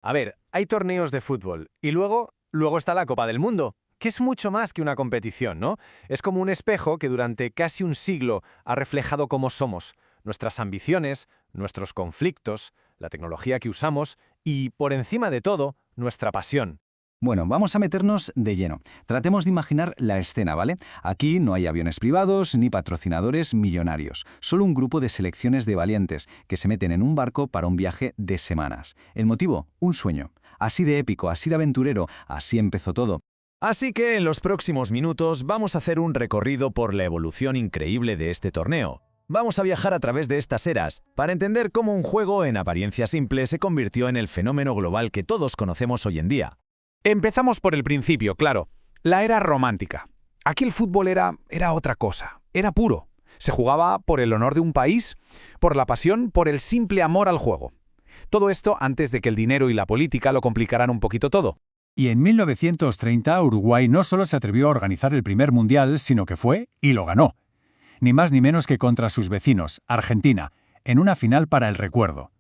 A ver, hay torneos de fútbol y luego está la Copa del Mundo, que es mucho más que una competición, ¿no? Es como un espejo que durante casi un siglo ha reflejado cómo somos, nuestras ambiciones, nuestros conflictos, la tecnología que usamos y, por encima de todo, nuestra pasión. Bueno, vamos a meternos de lleno. Tratemos de imaginar la escena, ¿vale? Aquí no hay aviones privados ni patrocinadores millonarios, solo un grupo de selecciones de valientes que se meten en un barco para un viaje de semanas. El motivo, un sueño. Así de épico, así de aventurero, así empezó todo. Así que en los próximos minutos vamos a hacer un recorrido por la evolución increíble de este torneo. Vamos a viajar a través de estas eras para entender cómo un juego en apariencia simple se convirtió en el fenómeno global que todos conocemos hoy en día. Empezamos por el principio, claro. La era romántica. Aquí el fútbol era otra cosa. Era puro. Se jugaba por el honor de un país, por la pasión, por el simple amor al juego. Todo esto antes de que el dinero y la política lo complicaran un poquito todo. Y en 1930 Uruguay no solo se atrevió a organizar el primer mundial, sino que fue y lo ganó. Ni más ni menos que contra sus vecinos, Argentina, en una final para el recuerdo.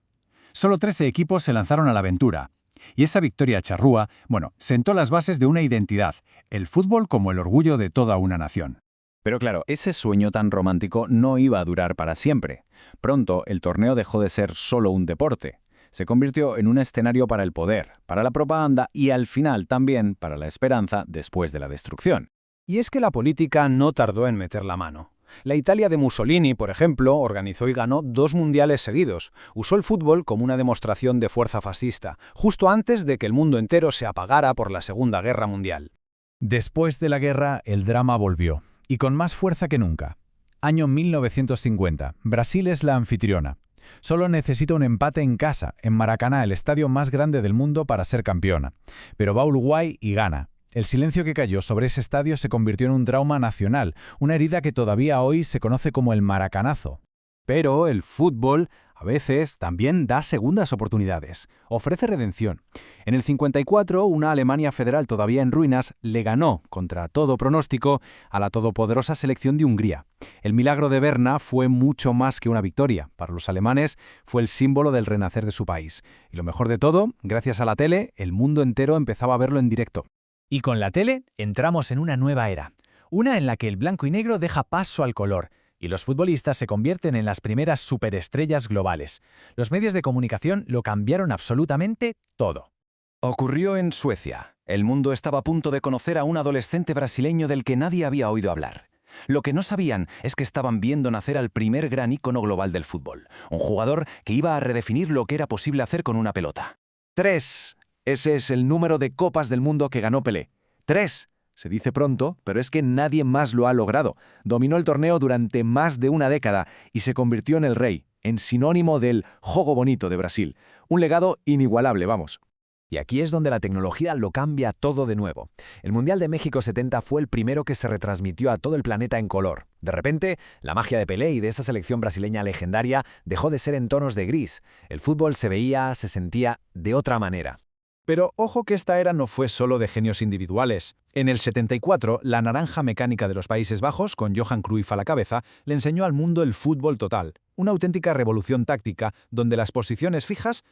Solo 13 equipos se lanzaron a la aventura. Y esa victoria charrúa, sentó las bases de una identidad, el fútbol como el orgullo de toda una nación. Pero claro, ese sueño tan romántico no iba a durar para siempre. Pronto, el torneo dejó de ser solo un deporte. Se convirtió en un escenario para el poder, para la propaganda y al final también para la esperanza después de la destrucción. Y es que la política no tardó en meter la mano. La Italia de Mussolini, por ejemplo, organizó y ganó 2 mundiales seguidos. Usó el fútbol como una demostración de fuerza fascista, justo antes de que el mundo entero se apagara por la Segunda Guerra Mundial. Después de la guerra, el drama volvió, y con más fuerza que nunca. Año 1950. Brasil es la anfitriona. Solo necesita un empate en casa, en Maracaná, el estadio más grande del mundo, para ser campeona. Pero va a Uruguay y gana. El silencio que cayó sobre ese estadio se convirtió en un trauma nacional, una herida que todavía hoy se conoce como el maracanazo. Pero el fútbol a veces también da segundas oportunidades, ofrece redención. En el 54, una Alemania federal todavía en ruinas le ganó, contra todo pronóstico, a la todopoderosa selección de Hungría. El milagro de Berna fue mucho más que una victoria. Para los alemanes fue el símbolo del renacer de su país. Y lo mejor de todo, gracias a la tele, el mundo entero empezaba a verlo en directo. Y con la tele entramos en una nueva era, una en la que el blanco y negro deja paso al color, y los futbolistas se convierten en las primeras superestrellas globales. Los medios de comunicación lo cambiaron absolutamente todo. Ocurrió en Suecia. El mundo estaba a punto de conocer a un adolescente brasileño del que nadie había oído hablar. Lo que no sabían es que estaban viendo nacer al primer gran ícono global del fútbol, un jugador que iba a redefinir lo que era posible hacer con una pelota. 3. Ese es el número de copas del mundo que ganó Pelé. 3. Se dice pronto, pero es que nadie más lo ha logrado. Dominó el torneo durante más de una década y se convirtió en el rey, en sinónimo del jogo bonito de Brasil. Un legado inigualable, vamos. Y aquí es donde la tecnología lo cambia todo de nuevo. El Mundial de México 70 fue el primero que se retransmitió a todo el planeta en color. De repente, la magia de Pelé y de esa selección brasileña legendaria dejó de ser en tonos de gris. El fútbol se veía, se sentía de otra manera. Pero ojo que esta era no fue solo de genios individuales. En el 74, la naranja mecánica de los Países Bajos, con Johan Cruyff a la cabeza, le enseñó al mundo el fútbol total. Una auténtica revolución táctica donde las posiciones fijas,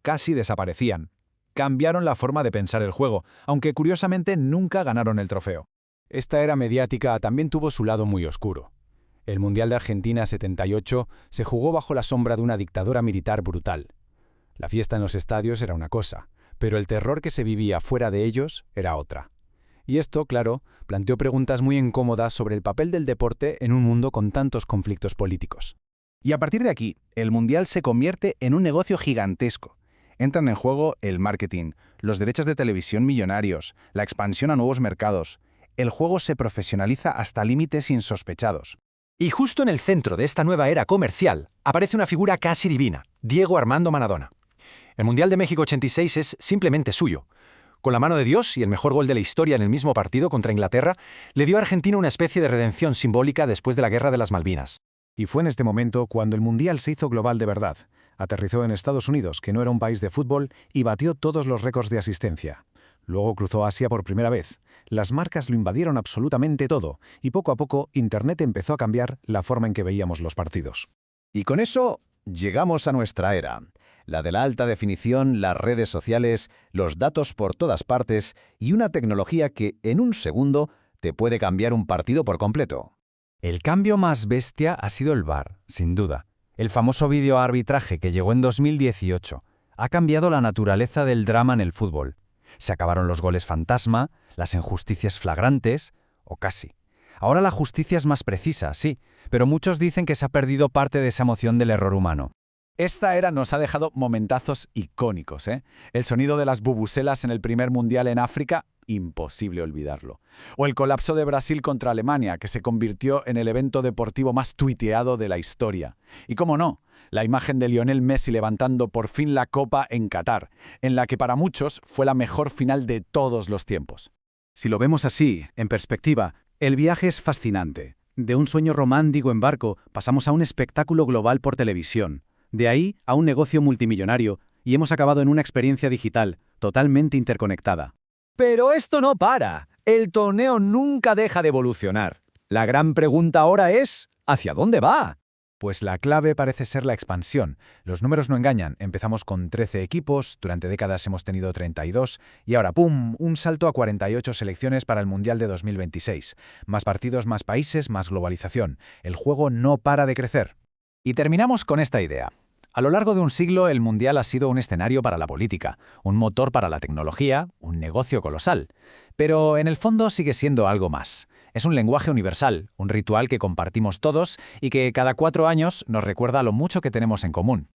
casi desaparecían. Cambiaron la forma de pensar el juego, aunque curiosamente nunca ganaron el trofeo. Esta era mediática también tuvo su lado muy oscuro. El Mundial de Argentina 78 se jugó bajo la sombra de una dictadura militar brutal. La fiesta en los estadios era una cosa, pero el terror que se vivía fuera de ellos era otra. Y esto, claro, planteó preguntas muy incómodas sobre el papel del deporte en un mundo con tantos conflictos políticos. Y a partir de aquí, el Mundial se convierte en un negocio gigantesco. Entran en juego el marketing, los derechos de televisión millonarios, la expansión a nuevos mercados. El juego se profesionaliza hasta límites insospechados. Y justo en el centro de esta nueva era comercial aparece una figura casi divina, Diego Armando Maradona. El Mundial de México 86 es simplemente suyo. Con la mano de Dios y el mejor gol de la historia en el mismo partido contra Inglaterra, le dio a Argentina una especie de redención simbólica después de la Guerra de las Malvinas. Y fue en este momento cuando el Mundial se hizo global de verdad. Aterrizó en Estados Unidos, que no era un país de fútbol, y batió todos los récords de asistencia. Luego cruzó Asia por primera vez. Las marcas lo invadieron absolutamente todo, y poco a poco Internet empezó a cambiar la forma en que veíamos los partidos. Y con eso llegamos a nuestra era. La de la alta definición, las redes sociales, los datos por todas partes y una tecnología que, en un segundo, te puede cambiar un partido por completo. El cambio más bestia ha sido el VAR, sin duda. El famoso videoarbitraje que llegó en 2018 ha cambiado la naturaleza del drama en el fútbol. Se acabaron los goles fantasma, las injusticias flagrantes, o casi. Ahora la justicia es más precisa, sí, pero muchos dicen que se ha perdido parte de esa emoción del error humano. Esta era nos ha dejado momentazos icónicos, ¿eh? El sonido de las bubuselas en el primer mundial en África, imposible olvidarlo. O el colapso de Brasil contra Alemania, que se convirtió en el evento deportivo más tuiteado de la historia. Y cómo no, la imagen de Lionel Messi levantando por fin la copa en Qatar, en la que para muchos fue la mejor final de todos los tiempos. Si lo vemos así, en perspectiva, el viaje es fascinante. De un sueño romántico en barco pasamos a un espectáculo global por televisión. De ahí a un negocio multimillonario, y hemos acabado en una experiencia digital, totalmente interconectada. Pero esto no para. El torneo nunca deja de evolucionar. La gran pregunta ahora es, ¿hacia dónde va? Pues la clave parece ser la expansión. Los números no engañan. Empezamos con 13 equipos, durante décadas hemos tenido 32, y ahora, ¡pum!, un salto a 48 selecciones para el Mundial de 2026. Más partidos, más países, más globalización. El juego no para de crecer. Y terminamos con esta idea. A lo largo de un siglo, el Mundial ha sido un escenario para la política, un motor para la tecnología, un negocio colosal. Pero en el fondo sigue siendo algo más. Es un lenguaje universal, un ritual que compartimos todos y que cada 4 años nos recuerda lo mucho que tenemos en común.